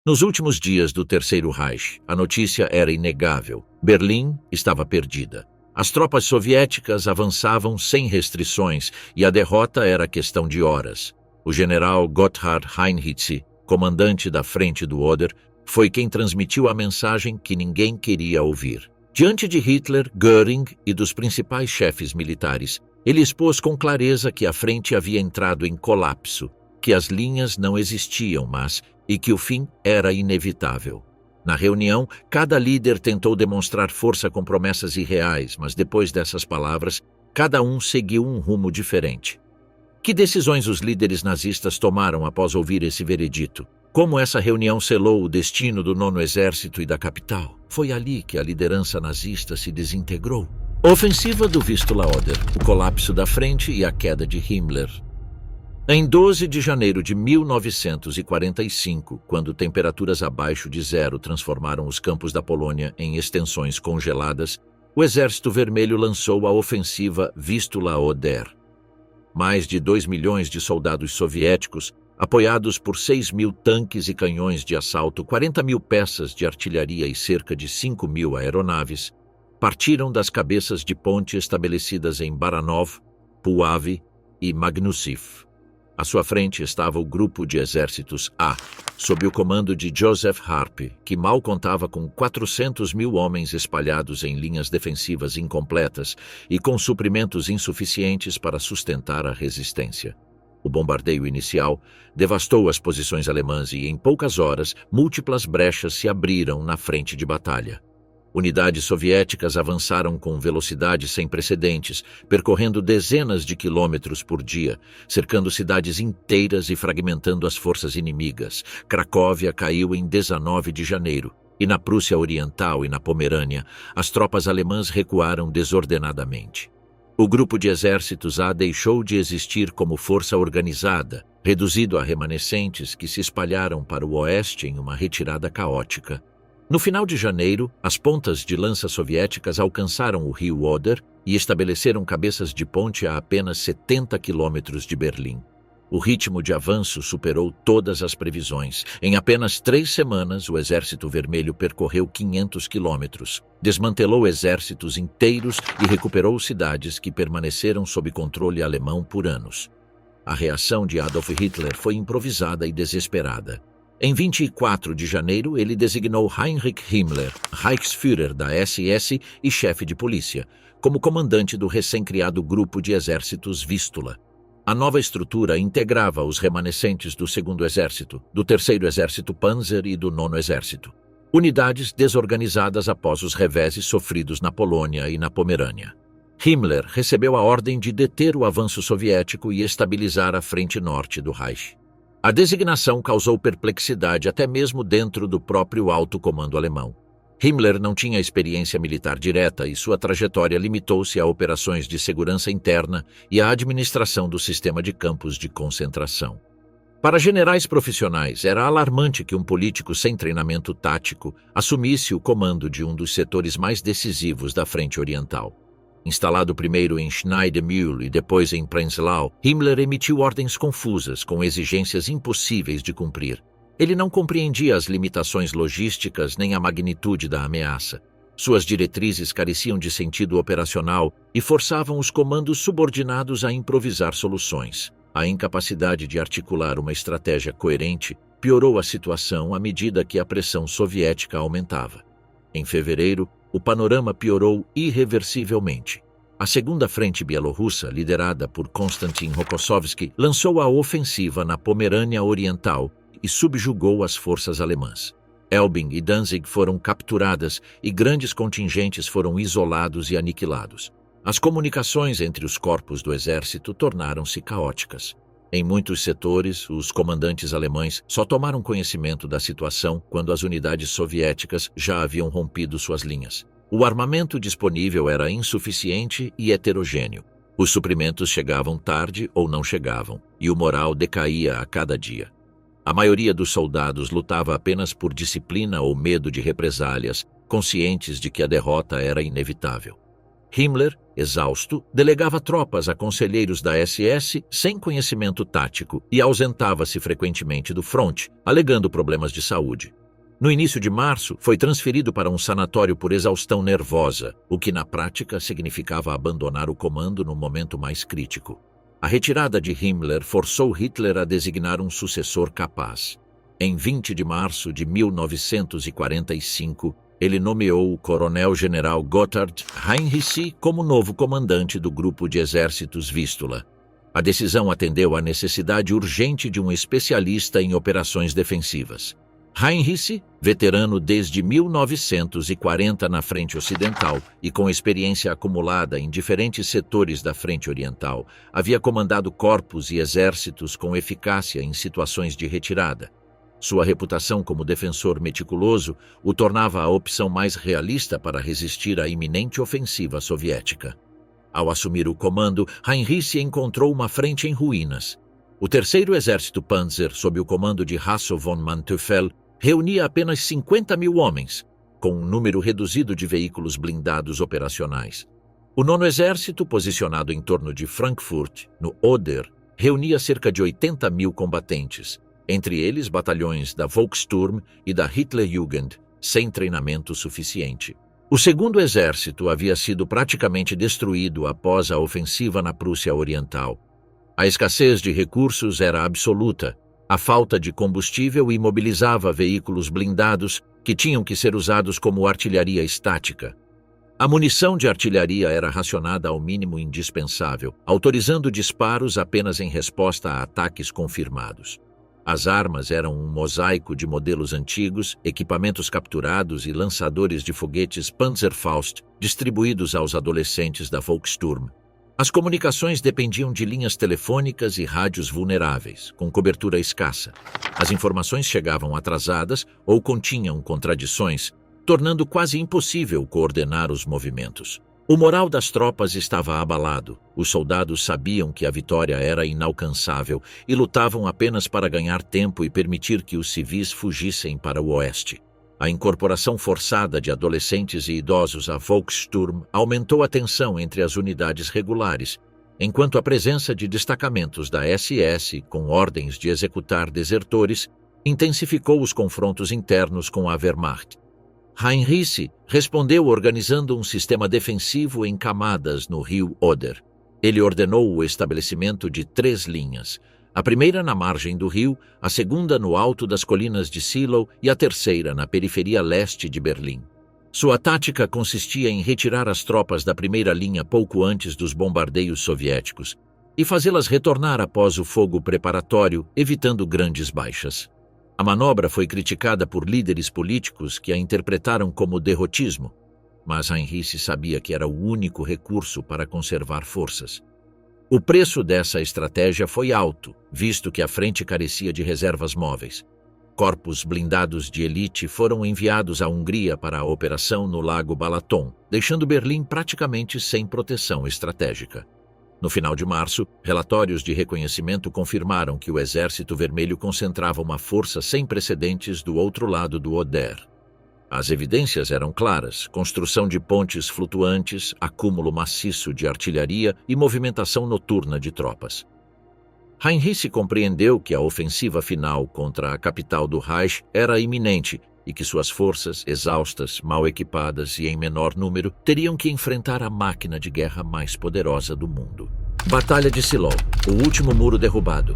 Nos últimos dias do Terceiro Reich, a notícia era inegável. Berlim estava perdida. As tropas soviéticas avançavam sem restrições e a derrota era questão de horas. O general Gotthard Heinrichs, comandante da frente do Oder, foi quem transmitiu a mensagem que ninguém queria ouvir. Diante de Hitler, Göring e dos principais chefes militares, ele expôs com clareza que a frente havia entrado em colapso, que as linhas não existiam mais e que o fim era inevitável. Na reunião, cada líder tentou demonstrar força com promessas irreais, mas depois dessas palavras, cada um seguiu um rumo diferente. Que decisões os líderes nazistas tomaram após ouvir esse veredito? Como essa reunião selou o destino do 9º Exército e da capital? Foi ali que a liderança nazista se desintegrou. Ofensiva do Vistula Oder, o colapso da frente e a queda de Himmler. Em 12 de janeiro de 1945, quando temperaturas abaixo de zero transformaram os campos da Polônia em extensões congeladas, o Exército Vermelho lançou a ofensiva Vistula Oder. Mais de 2 milhões de soldados soviéticos, apoiados por 6.000 tanques e canhões de assalto, 40.000 peças de artilharia e cerca de 5.000 aeronaves, partiram das cabeças de ponte estabelecidas em Baranov, Puławy e Magnusiv. À sua frente estava o Grupo de Exércitos A, sob o comando de Joseph Harp, que mal contava com 400.000 homens espalhados em linhas defensivas incompletas e com suprimentos insuficientes para sustentar a resistência. O bombardeio inicial devastou as posições alemãs e, em poucas horas, múltiplas brechas se abriram na frente de batalha. Unidades soviéticas avançaram com velocidade sem precedentes, percorrendo dezenas de quilômetros por dia, cercando cidades inteiras e fragmentando as forças inimigas. Cracóvia caiu em 19 de janeiro, e na Prússia Oriental e na Pomerânia, as tropas alemãs recuaram desordenadamente. O Grupo de Exércitos A deixou de existir como força organizada, reduzido a remanescentes que se espalharam para o oeste em uma retirada caótica. No final de janeiro, as pontas de lança soviéticas alcançaram o rio Oder e estabeleceram cabeças de ponte a apenas 70 quilômetros de Berlim. O ritmo de avanço superou todas as previsões. Em apenas 3 semanas, o Exército Vermelho percorreu 500 quilômetros, desmantelou exércitos inteiros e recuperou cidades que permaneceram sob controle alemão por anos. A reação de Adolf Hitler foi improvisada e desesperada. Em 24 de janeiro, ele designou Heinrich Himmler, Reichsführer da SS e chefe de polícia, como comandante do recém-criado Grupo de Exércitos Vístula. A nova estrutura integrava os remanescentes do 2º Exército, do 3º Exército Panzer e do 9º Exército. Unidades desorganizadas após os reveses sofridos na Polônia e na Pomerânia. Himmler recebeu a ordem de deter o avanço soviético e estabilizar a frente norte do Reich. A designação causou perplexidade até mesmo dentro do próprio alto comando alemão. Himmler não tinha experiência militar direta e sua trajetória limitou-se a operações de segurança interna e à administração do sistema de campos de concentração. Para generais profissionais, era alarmante que um político sem treinamento tático assumisse o comando de um dos setores mais decisivos da frente oriental. Instalado primeiro em Schneidemühl e depois em Prenzlau, Himmler emitiu ordens confusas com exigências impossíveis de cumprir. Ele não compreendia as limitações logísticas nem a magnitude da ameaça. Suas diretrizes careciam de sentido operacional e forçavam os comandos subordinados a improvisar soluções. A incapacidade de articular uma estratégia coerente piorou a situação à medida que a pressão soviética aumentava. Em fevereiro, o panorama piorou irreversivelmente. A segunda frente bielorrussa, liderada por Konstantin Rokossovski, lançou a ofensiva na Pomerânia Oriental e subjugou as forças alemãs. Elbing e Danzig foram capturadas e grandes contingentes foram isolados e aniquilados. As comunicações entre os corpos do exército tornaram-se caóticas. Em muitos setores, os comandantes alemães só tomaram conhecimento da situação quando as unidades soviéticas já haviam rompido suas linhas. O armamento disponível era insuficiente e heterogêneo. Os suprimentos chegavam tarde ou não chegavam, e o moral decaía a cada dia. A maioria dos soldados lutava apenas por disciplina ou medo de represálias, conscientes de que a derrota era inevitável. Himmler, exausto, delegava tropas a conselheiros da SS sem conhecimento tático e ausentava-se frequentemente do fronte, alegando problemas de saúde. No início de março, foi transferido para um sanatório por exaustão nervosa, o que na prática significava abandonar o comando no momento mais crítico. A retirada de Himmler forçou Hitler a designar um sucessor capaz. Em 20 de março de 1945, ele nomeou o coronel-general Gotthard Heinrichs como novo comandante do grupo de exércitos Vístula. A decisão atendeu à necessidade urgente de um especialista em operações defensivas. Heinrichs, veterano desde 1940 na Frente Ocidental e com experiência acumulada em diferentes setores da Frente Oriental, havia comandado corpos e exércitos com eficácia em situações de retirada. Sua reputação como defensor meticuloso o tornava a opção mais realista para resistir à iminente ofensiva soviética. Ao assumir o comando, Heinrichs encontrou uma frente em ruínas. O terceiro exército Panzer, sob o comando de Hasso von Manteuffel, reunia apenas 50.000 homens, com um número reduzido de veículos blindados operacionais. O nono exército, posicionado em torno de Frankfurt, no Oder, reunia cerca de 80.000 combatentes, entre eles batalhões da Volkssturm e da Hitlerjugend, sem treinamento suficiente. O segundo exército havia sido praticamente destruído após a ofensiva na Prússia Oriental. A escassez de recursos era absoluta. A falta de combustível imobilizava veículos blindados que tinham que ser usados como artilharia estática. A munição de artilharia era racionada ao mínimo indispensável, autorizando disparos apenas em resposta a ataques confirmados. As armas eram um mosaico de modelos antigos, equipamentos capturados e lançadores de foguetes Panzerfaust distribuídos aos adolescentes da Volkssturm. As comunicações dependiam de linhas telefônicas e rádios vulneráveis, com cobertura escassa. As informações chegavam atrasadas ou continham contradições, tornando quase impossível coordenar os movimentos. O moral das tropas estava abalado. Os soldados sabiam que a vitória era inalcançável e lutavam apenas para ganhar tempo e permitir que os civis fugissem para o oeste. A incorporação forçada de adolescentes e idosos à Volkssturm aumentou a tensão entre as unidades regulares, enquanto a presença de destacamentos da SS, com ordens de executar desertores, intensificou os confrontos internos com a Wehrmacht. Heinrichs respondeu organizando um sistema defensivo em camadas no rio Oder. Ele ordenou o estabelecimento de 3 linhas, a primeira na margem do rio, a segunda no alto das colinas de Zielou e a terceira na periferia leste de Berlim. Sua tática consistia em retirar as tropas da primeira linha pouco antes dos bombardeios soviéticos e fazê-las retornar após o fogo preparatório, evitando grandes baixas. A manobra foi criticada por líderes políticos que a interpretaram como derrotismo, mas Heinrichs sabia que era o único recurso para conservar forças. O preço dessa estratégia foi alto, visto que a frente carecia de reservas móveis. Corpos blindados de elite foram enviados à Hungria para a operação no Lago Balaton, deixando Berlim praticamente sem proteção estratégica. No final de março, relatórios de reconhecimento confirmaram que o Exército Vermelho concentrava uma força sem precedentes do outro lado do Oder. As evidências eram claras: construção de pontes flutuantes, acúmulo maciço de artilharia e movimentação noturna de tropas. Heinrichs compreendeu que a ofensiva final contra a capital do Reich era iminente e que suas forças, exaustas, mal equipadas e em menor número, teriam que enfrentar a máquina de guerra mais poderosa do mundo. Batalha de Zielou, o último muro derrubado.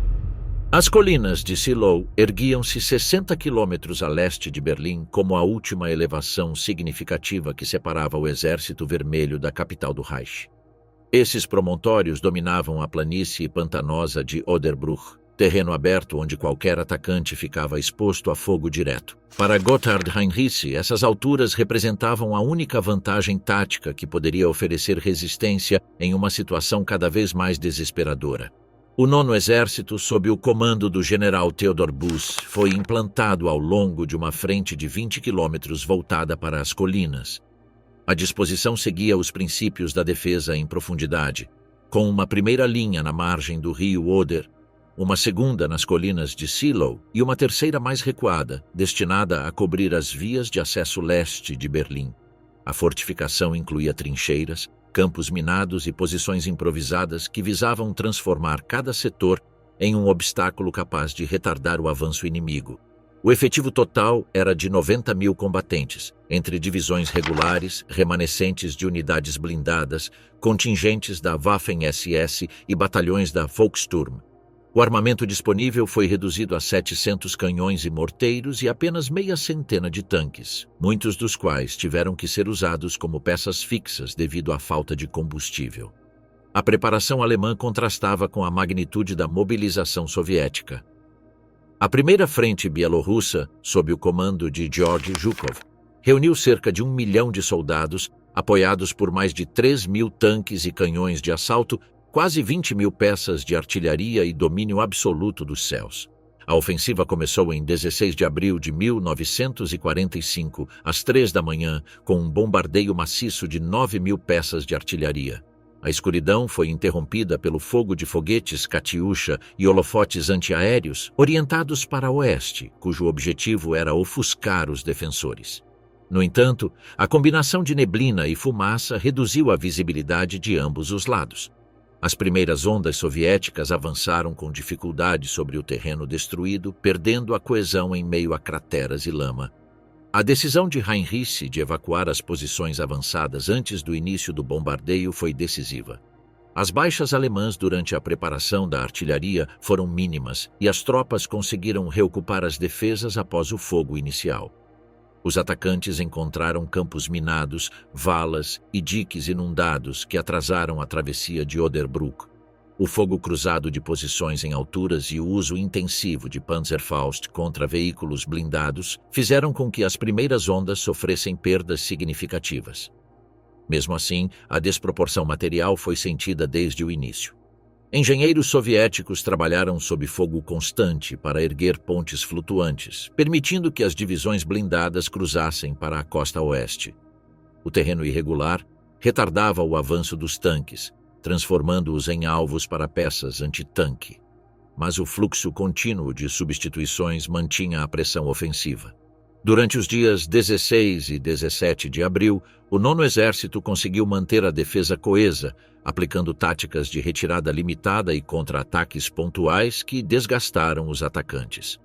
As colinas de Zielou erguiam-se 60 quilômetros a leste de Berlim como a última elevação significativa que separava o Exército Vermelho da capital do Reich. Esses promontórios dominavam a planície pantanosa de Oderbruch, terreno aberto onde qualquer atacante ficava exposto a fogo direto. Para Gotthard Heinrichs, essas alturas representavam a única vantagem tática que poderia oferecer resistência em uma situação cada vez mais desesperadora. O 9º Exército, sob o comando do general Theodor Buss, foi implantado ao longo de uma frente de 20 quilômetros voltada para as colinas. A disposição seguia os princípios da defesa em profundidade, com uma primeira linha na margem do rio Oder, uma segunda nas colinas de Zielou e uma terceira mais recuada, destinada a cobrir as vias de acesso leste de Berlim. A fortificação incluía trincheiras, campos minados e posições improvisadas que visavam transformar cada setor em um obstáculo capaz de retardar o avanço inimigo. O efetivo total era de 90.000 combatentes, entre divisões regulares, remanescentes de unidades blindadas, contingentes da Waffen-SS e batalhões da Volkssturm. O armamento disponível foi reduzido a 700 canhões e morteiros e apenas meia centena de tanques, muitos dos quais tiveram que ser usados como peças fixas devido à falta de combustível. A preparação alemã contrastava com a magnitude da mobilização soviética. A primeira frente bielorrussa, sob o comando de Georgy Zhukov, reuniu cerca de 1 milhão de soldados, apoiados por mais de 3.000 tanques e canhões de assalto, quase 20.000 peças de artilharia e domínio absoluto dos céus. A ofensiva começou em 16 de abril de 1945, às 3 da manhã, com um bombardeio maciço de 9.000 peças de artilharia. A escuridão foi interrompida pelo fogo de foguetes Katyusha e holofotes antiaéreos orientados para oeste, cujo objetivo era ofuscar os defensores. No entanto, a combinação de neblina e fumaça reduziu a visibilidade de ambos os lados. As primeiras ondas soviéticas avançaram com dificuldade sobre o terreno destruído, perdendo a coesão em meio a crateras e lama. A decisão de Heinrich de evacuar as posições avançadas antes do início do bombardeio foi decisiva. As baixas alemãs durante a preparação da artilharia foram mínimas e as tropas conseguiram reocupar as defesas após o fogo inicial. Os atacantes encontraram campos minados, valas e diques inundados que atrasaram a travessia de Oderbruch. O fogo cruzado de posições em alturas e o uso intensivo de Panzerfaust contra veículos blindados fizeram com que as primeiras ondas sofressem perdas significativas. Mesmo assim, a desproporção material foi sentida desde o início. Engenheiros soviéticos trabalharam sob fogo constante para erguer pontes flutuantes, permitindo que as divisões blindadas cruzassem para a costa oeste. O terreno irregular retardava o avanço dos tanques, transformando-os em alvos para peças antitanque. Mas o fluxo contínuo de substituições mantinha a pressão ofensiva. Durante os dias 16 e 17 de abril, o 9º Exército conseguiu manter a defesa coesa, aplicando táticas de retirada limitada e contra-ataques pontuais que desgastaram os atacantes.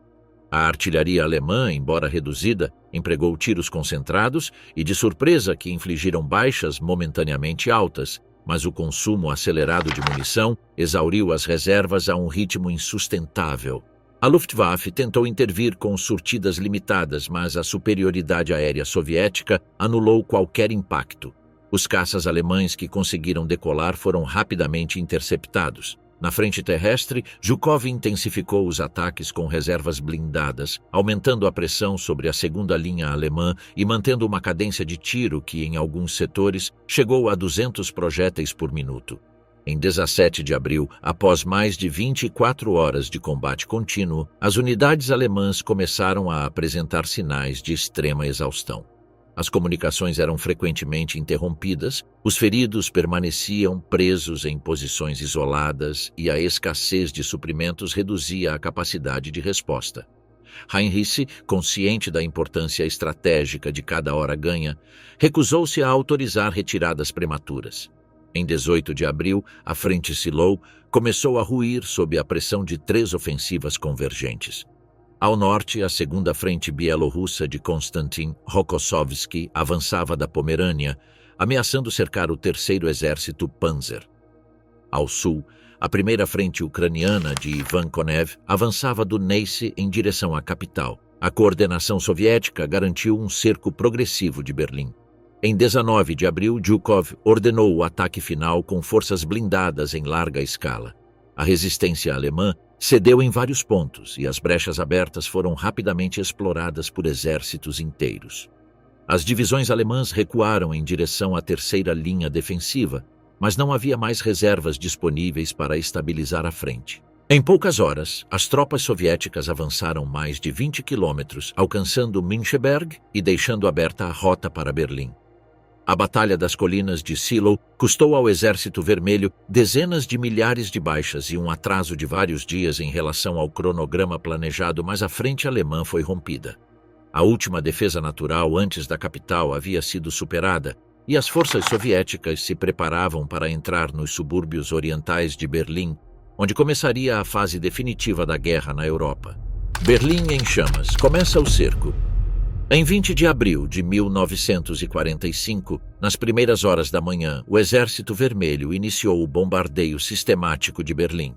A artilharia alemã, embora reduzida, empregou tiros concentrados e de surpresa que infligiram baixas momentaneamente altas, mas o consumo acelerado de munição exauriu as reservas a um ritmo insustentável. A Luftwaffe tentou intervir com surtidas limitadas, mas a superioridade aérea soviética anulou qualquer impacto. Os caças alemães que conseguiram decolar foram rapidamente interceptados. Na frente terrestre, Zhukov intensificou os ataques com reservas blindadas, aumentando a pressão sobre a segunda linha alemã e mantendo uma cadência de tiro que, em alguns setores, chegou a 200 projéteis por minuto. Em 17 de abril, após mais de 24 horas de combate contínuo, as unidades alemãs começaram a apresentar sinais de extrema exaustão. As comunicações eram frequentemente interrompidas, os feridos permaneciam presos em posições isoladas e a escassez de suprimentos reduzia a capacidade de resposta. Heinrich, consciente da importância estratégica de cada hora ganha, recusou-se a autorizar retiradas prematuras. Em 18 de abril, a frente Silou começou a ruir sob a pressão de 3 ofensivas convergentes. Ao norte, a segunda frente bielorrussa de Konstantin Rokossovski avançava da Pomerânia, ameaçando cercar o 3º Exército Panzer. Ao sul, a primeira frente ucraniana de Ivan Konev avançava do Neisse em direção à capital. A coordenação soviética garantiu um cerco progressivo de Berlim. Em 19 de abril, Zhukov ordenou o ataque final com forças blindadas em larga escala. A resistência alemã cedeu em vários pontos e as brechas abertas foram rapidamente exploradas por exércitos inteiros. As divisões alemãs recuaram em direção à 3ª linha defensiva, mas não havia mais reservas disponíveis para estabilizar a frente. Em poucas horas, as tropas soviéticas avançaram mais de 20 quilômetros, alcançando Müncheberg e deixando aberta a rota para Berlim. A Batalha das Colinas de Silo custou ao Exército Vermelho dezenas de milhares de baixas e um atraso de vários dias em relação ao cronograma planejado, mas a frente alemã foi rompida. A última defesa natural antes da capital havia sido superada e as forças soviéticas se preparavam para entrar nos subúrbios orientais de Berlim, onde começaria a fase definitiva da guerra na Europa. Berlim em chamas. Começa o cerco. Em 20 de abril de 1945, nas primeiras horas da manhã, o Exército Vermelho iniciou o bombardeio sistemático de Berlim.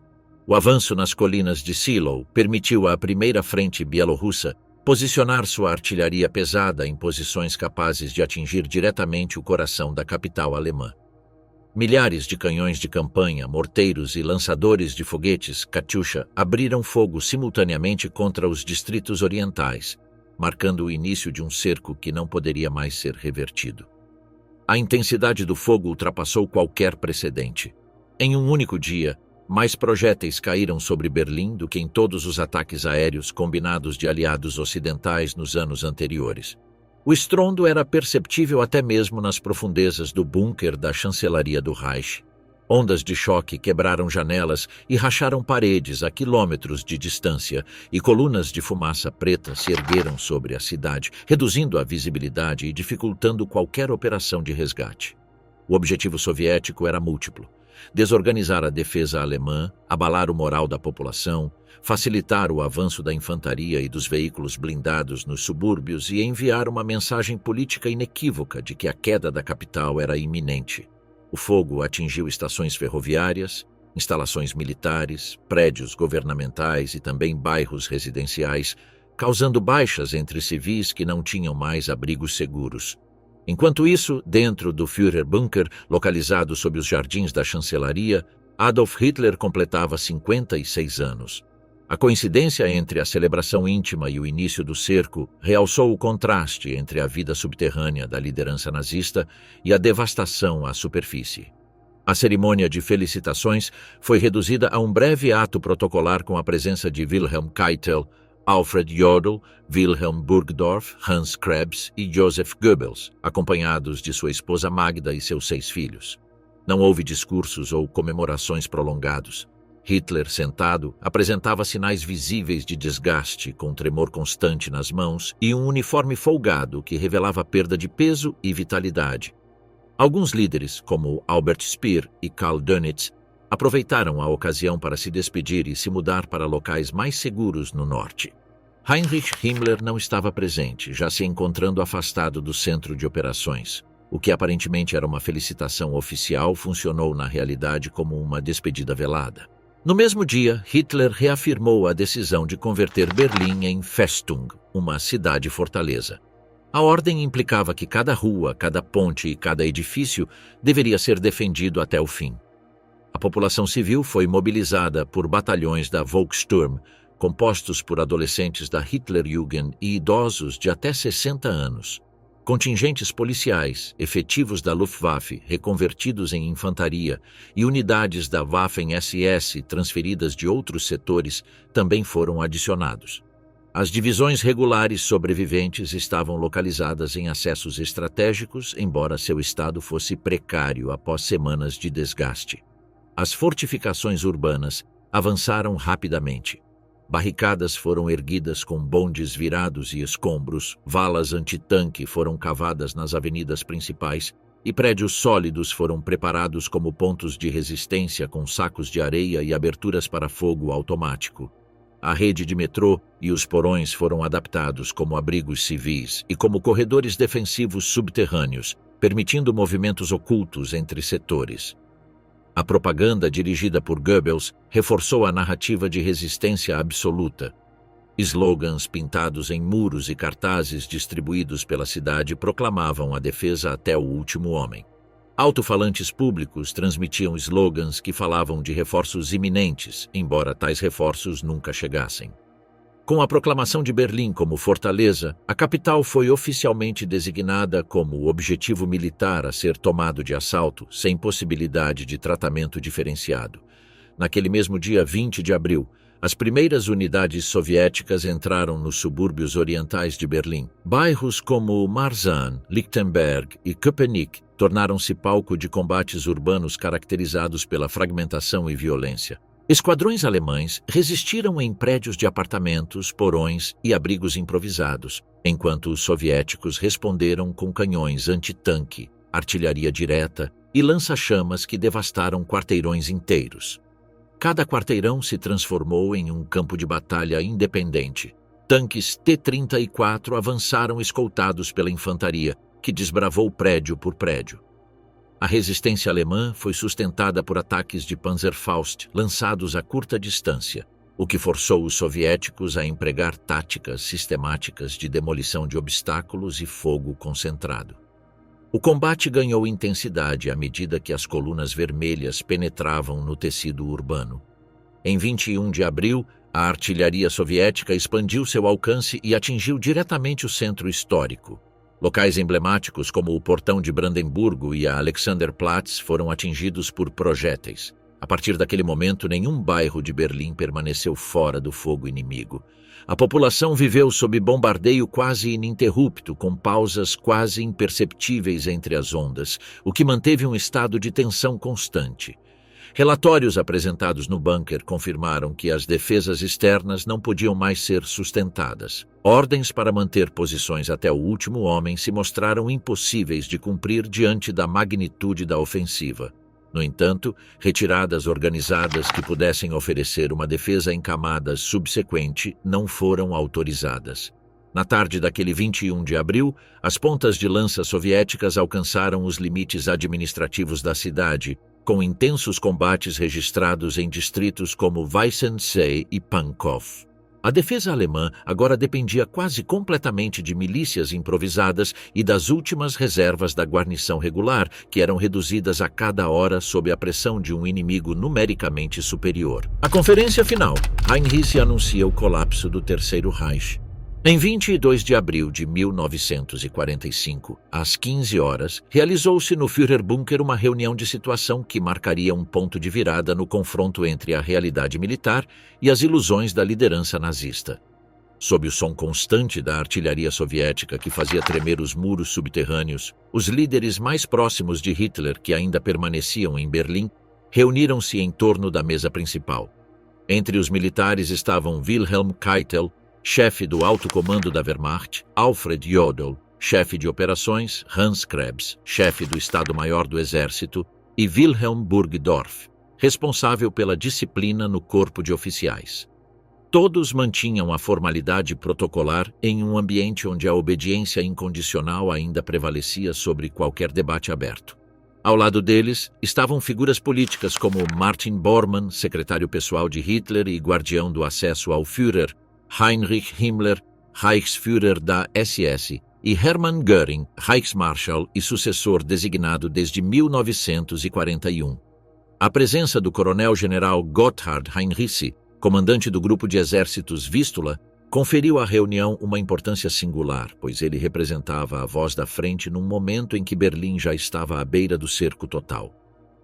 O avanço nas colinas de Silo permitiu à primeira frente bielorrussa posicionar sua artilharia pesada em posições capazes de atingir diretamente o coração da capital alemã. Milhares de canhões de campanha, morteiros e lançadores de foguetes Katyusha abriram fogo simultaneamente contra os distritos orientais, marcando o início de um cerco que não poderia mais ser revertido. A intensidade do fogo ultrapassou qualquer precedente. Em um único dia, mais projéteis caíram sobre Berlim do que em todos os ataques aéreos combinados de aliados ocidentais nos anos anteriores. O estrondo era perceptível até mesmo nas profundezas do bunker da chancelaria do Reich. Ondas de choque quebraram janelas e racharam paredes a quilômetros de distância, e colunas de fumaça preta se ergueram sobre a cidade, reduzindo a visibilidade e dificultando qualquer operação de resgate. O objetivo soviético era múltiplo: desorganizar a defesa alemã, abalar o moral da população, facilitar o avanço da infantaria e dos veículos blindados nos subúrbios e enviar uma mensagem política inequívoca de que a queda da capital era iminente. O fogo atingiu estações ferroviárias, instalações militares, prédios governamentais e também bairros residenciais, causando baixas entre civis que não tinham mais abrigos seguros. Enquanto isso, dentro do Führerbunker, localizado sob os jardins da chancelaria, Adolf Hitler completava 56 anos. A coincidência entre a celebração íntima e o início do cerco realçou o contraste entre a vida subterrânea da liderança nazista e a devastação à superfície. A cerimônia de felicitações foi reduzida a um breve ato protocolar com a presença de Wilhelm Keitel, Alfred Jodl, Wilhelm Burgdorf, Hans Krebs e Joseph Goebbels, acompanhados de sua esposa Magda e seus 6 filhos. Não houve discursos ou comemorações prolongados. Hitler, sentado, apresentava sinais visíveis de desgaste, com tremor constante nas mãos e um uniforme folgado que revelava perda de peso e vitalidade. Alguns líderes, como Albert Speer e Karl Dönitz, aproveitaram a ocasião para se despedir e se mudar para locais mais seguros no norte. Heinrich Himmler não estava presente, já se encontrando afastado do centro de operações. O que aparentemente era uma felicitação oficial funcionou na realidade como uma despedida velada. No mesmo dia, Hitler reafirmou a decisão de converter Berlim em Festung, uma cidade-fortaleza. A ordem implicava que cada rua, cada ponte e cada edifício deveria ser defendido até o fim. A população civil foi mobilizada por batalhões da Volkssturm, compostos por adolescentes da Hitlerjugend e idosos de até 60 anos. Contingentes policiais, efetivos da Luftwaffe reconvertidos em infantaria e unidades da Waffen-SS transferidas de outros setores também foram adicionados. As divisões regulares sobreviventes estavam localizadas em acessos estratégicos, embora seu estado fosse precário após semanas de desgaste. As fortificações urbanas avançaram rapidamente. Barricadas foram erguidas com bondes virados e escombros, valas antitanque foram cavadas nas avenidas principais e prédios sólidos foram preparados como pontos de resistência com sacos de areia e aberturas para fogo automático. A rede de metrô e os porões foram adaptados como abrigos civis e como corredores defensivos subterrâneos, permitindo movimentos ocultos entre setores. A propaganda dirigida por Goebbels reforçou a narrativa de resistência absoluta. Slogans pintados em muros e cartazes distribuídos pela cidade proclamavam a defesa até o último homem. Alto-falantes públicos transmitiam slogans que falavam de reforços iminentes, embora tais reforços nunca chegassem. Com a proclamação de Berlim como fortaleza, a capital foi oficialmente designada como o objetivo militar a ser tomado de assalto, sem possibilidade de tratamento diferenciado. Naquele mesmo dia 20 de abril, as primeiras unidades soviéticas entraram nos subúrbios orientais de Berlim. Bairros como Marzahn, Lichtenberg e Köpenick tornaram-se palco de combates urbanos caracterizados pela fragmentação e violência. Esquadrões alemães resistiram em prédios de apartamentos, porões e abrigos improvisados, enquanto os soviéticos responderam com canhões antitanque, artilharia direta e lança-chamas que devastaram quarteirões inteiros. Cada quarteirão se transformou em um campo de batalha independente. Tanques T-34 avançaram escoltados pela infantaria, que desbravou prédio por prédio. A resistência alemã foi sustentada por ataques de Panzerfaust lançados a curta distância, o que forçou os soviéticos a empregar táticas sistemáticas de demolição de obstáculos e fogo concentrado. O combate ganhou intensidade à medida que as colunas vermelhas penetravam no tecido urbano. Em 21 de abril, a artilharia soviética expandiu seu alcance e atingiu diretamente o centro histórico. Locais emblemáticos como o Portão de Brandemburgo e a Alexanderplatz foram atingidos por projéteis. A partir daquele momento, nenhum bairro de Berlim permaneceu fora do fogo inimigo. A população viveu sob bombardeio quase ininterrupto, com pausas quase imperceptíveis entre as ondas, o que manteve um estado de tensão constante. Relatórios apresentados no bunker confirmaram que as defesas externas não podiam mais ser sustentadas. Ordens para manter posições até o último homem se mostraram impossíveis de cumprir diante da magnitude da ofensiva. No entanto, retiradas organizadas que pudessem oferecer uma defesa em camadas subsequente não foram autorizadas. Na tarde daquele 21 de abril, as pontas de lança soviéticas alcançaram os limites administrativos da cidade, com intensos combates registrados em distritos como Weissensee e Pankow. A defesa alemã agora dependia quase completamente de milícias improvisadas e das últimas reservas da guarnição regular, que eram reduzidas a cada hora sob a pressão de um inimigo numericamente superior. A conferência final, Heinrich anuncia o colapso do Terceiro Reich. Em 22 de abril de 1945, às 15 horas, realizou-se no Führerbunker uma reunião de situação que marcaria um ponto de virada no confronto entre a realidade militar e as ilusões da liderança nazista. Sob o som constante da artilharia soviética que fazia tremer os muros subterrâneos, os líderes mais próximos de Hitler, que ainda permaneciam em Berlim, reuniram-se em torno da mesa principal. Entre os militares estavam Wilhelm Keitel, chefe do alto comando da Wehrmacht, Alfred Jodl, chefe de operações, Hans Krebs, chefe do Estado-Maior do Exército, e Wilhelm Burgdorf, responsável pela disciplina no corpo de oficiais. Todos mantinham a formalidade protocolar em um ambiente onde a obediência incondicional ainda prevalecia sobre qualquer debate aberto. Ao lado deles estavam figuras políticas como Martin Bormann, secretário pessoal de Hitler e guardião do acesso ao Führer, Heinrich Himmler, Reichsführer da SS, e Hermann Göring, Reichsmarschall e sucessor designado desde 1941. A presença do coronel-general Gotthard Heinrici, comandante do grupo de exércitos Vístula, conferiu à reunião uma importância singular, pois ele representava a voz da frente num momento em que Berlim já estava à beira do cerco total.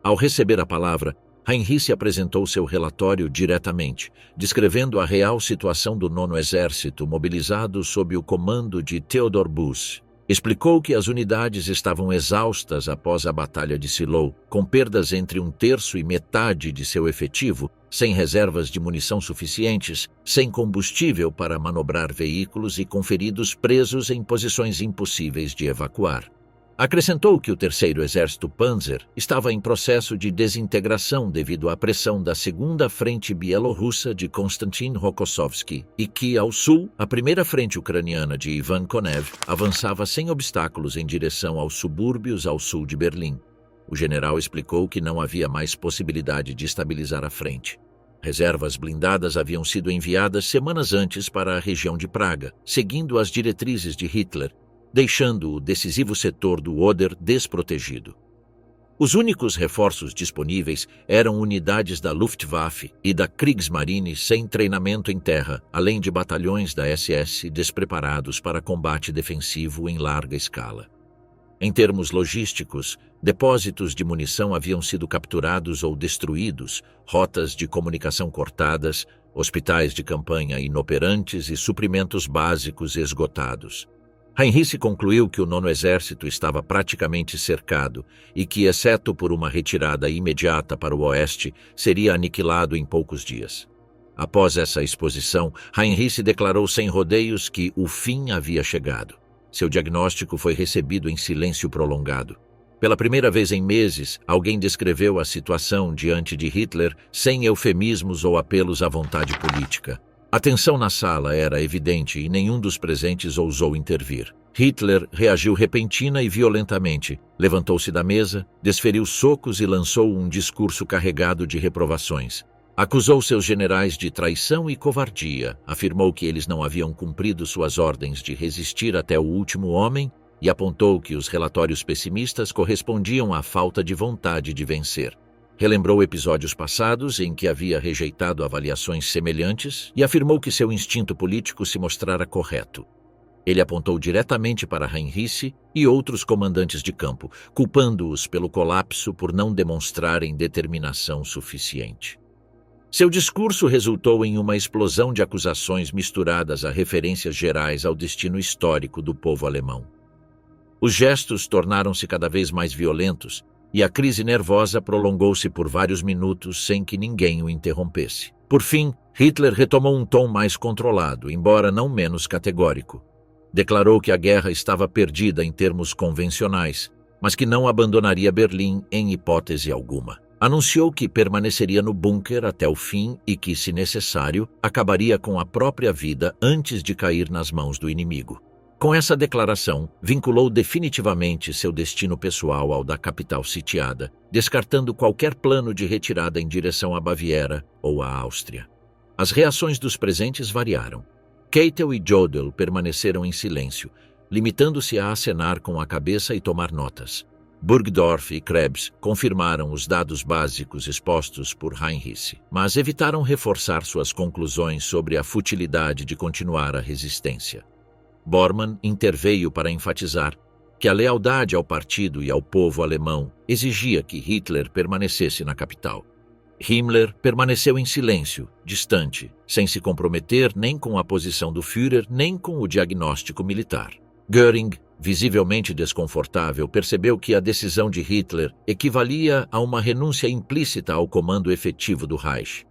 Ao receber a palavra, Heinrich apresentou seu relatório diretamente, descrevendo a real situação do 9º Exército mobilizado sob o comando de Theodor Buss. Explicou que as unidades estavam exaustas após a Batalha de Shiloh, com perdas entre 1/3 e metade de seu efetivo, sem reservas de munição suficientes, sem combustível para manobrar veículos e com feridos presos em posições impossíveis de evacuar. Acrescentou que o Terceiro Exército Panzer estava em processo de desintegração devido à pressão da Segunda Frente Bielorrussa de Konstantin Rokossovski e que, ao sul, a Primeira Frente Ucraniana de Ivan Konev avançava sem obstáculos em direção aos subúrbios ao sul de Berlim. O general explicou que não havia mais possibilidade de estabilizar a frente. Reservas blindadas haviam sido enviadas semanas antes para a região de Praga, seguindo as diretrizes de Hitler, deixando o decisivo setor do Oder desprotegido. Os únicos reforços disponíveis eram unidades da Luftwaffe e da Kriegsmarine sem treinamento em terra, além de batalhões da SS despreparados para combate defensivo em larga escala. Em termos logísticos, depósitos de munição haviam sido capturados ou destruídos, rotas de comunicação cortadas, hospitais de campanha inoperantes e suprimentos básicos esgotados. Heinrich concluiu que o 9º Exército estava praticamente cercado e que, exceto por uma retirada imediata para o oeste, seria aniquilado em poucos dias. Após essa exposição, Heinrich declarou sem rodeios que o fim havia chegado. Seu diagnóstico foi recebido em silêncio prolongado. Pela primeira vez em meses, alguém descreveu a situação diante de Hitler sem eufemismos ou apelos à vontade política. A tensão na sala era evidente e nenhum dos presentes ousou intervir. Hitler reagiu repentina e violentamente, levantou-se da mesa, desferiu socos e lançou um discurso carregado de reprovações. Acusou seus generais de traição e covardia, afirmou que eles não haviam cumprido suas ordens de resistir até o último homem e apontou que os relatórios pessimistas correspondiam à falta de vontade de vencer. Relembrou episódios passados em que havia rejeitado avaliações semelhantes e afirmou que seu instinto político se mostrara correto. Ele apontou diretamente para Heinrich e outros comandantes de campo, culpando-os pelo colapso por não demonstrarem determinação suficiente. Seu discurso resultou em uma explosão de acusações misturadas a referências gerais ao destino histórico do povo alemão. Os gestos tornaram-se cada vez mais violentos e a crise nervosa prolongou-se por vários minutos sem que ninguém o interrompesse. Por fim, Hitler retomou um tom mais controlado, embora não menos categórico. Declarou que a guerra estava perdida em termos convencionais, mas que não abandonaria Berlim em hipótese alguma. Anunciou que permaneceria no bunker até o fim e que, se necessário, acabaria com a própria vida antes de cair nas mãos do inimigo. Com essa declaração, vinculou definitivamente seu destino pessoal ao da capital sitiada, descartando qualquer plano de retirada em direção à Baviera ou à Áustria. As reações dos presentes variaram. Keitel e Jodl permaneceram em silêncio, limitando-se a acenar com a cabeça e tomar notas. Burgdorf e Krebs confirmaram os dados básicos expostos por Heinrich, mas evitaram reforçar suas conclusões sobre a futilidade de continuar a resistência. Bormann interveio para enfatizar que a lealdade ao partido e ao povo alemão exigia que Hitler permanecesse na capital. Himmler permaneceu em silêncio, distante, sem se comprometer nem com a posição do Führer nem com o diagnóstico militar. Göring, visivelmente desconfortável, percebeu que a decisão de Hitler equivalia a uma renúncia implícita ao comando efetivo do Reich.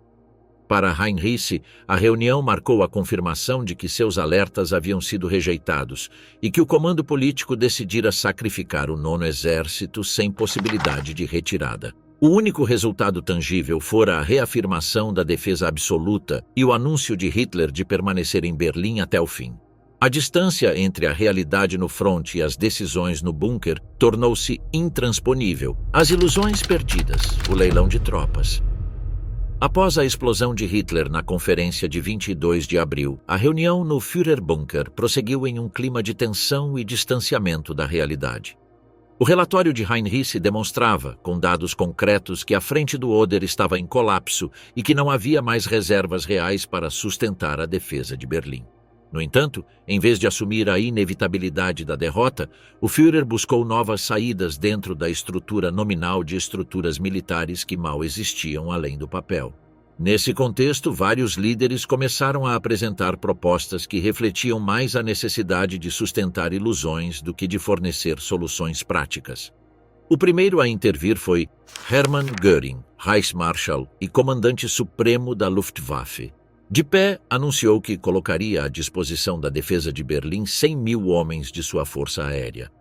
Para Heinrich, a reunião marcou a confirmação de que seus alertas haviam sido rejeitados e que o comando político decidira sacrificar o Nono Exército sem possibilidade de retirada. O único resultado tangível fora a reafirmação da defesa absoluta e o anúncio de Hitler de permanecer em Berlim até o fim. A distância entre a realidade no fronte e as decisões no bunker tornou-se intransponível. As ilusões perdidas, o leilão de tropas. Após a explosão de Hitler na conferência de 22 de abril, a reunião no Führerbunker prosseguiu em um clima de tensão e distanciamento da realidade. O relatório de Heinrich demonstrava, com dados concretos, que a frente do Oder estava em colapso e que não havia mais reservas reais para sustentar a defesa de Berlim. No entanto, em vez de assumir a inevitabilidade da derrota, o Führer buscou novas saídas dentro da estrutura nominal de estruturas militares que mal existiam além do papel. Nesse contexto, vários líderes começaram a apresentar propostas que refletiam mais a necessidade de sustentar ilusões do que de fornecer soluções práticas. O primeiro a intervir foi Hermann Göring, Reichsmarschall e comandante supremo da Luftwaffe. De pé, anunciou que colocaria à disposição da defesa de Berlim 100.000 homens de sua força aérea.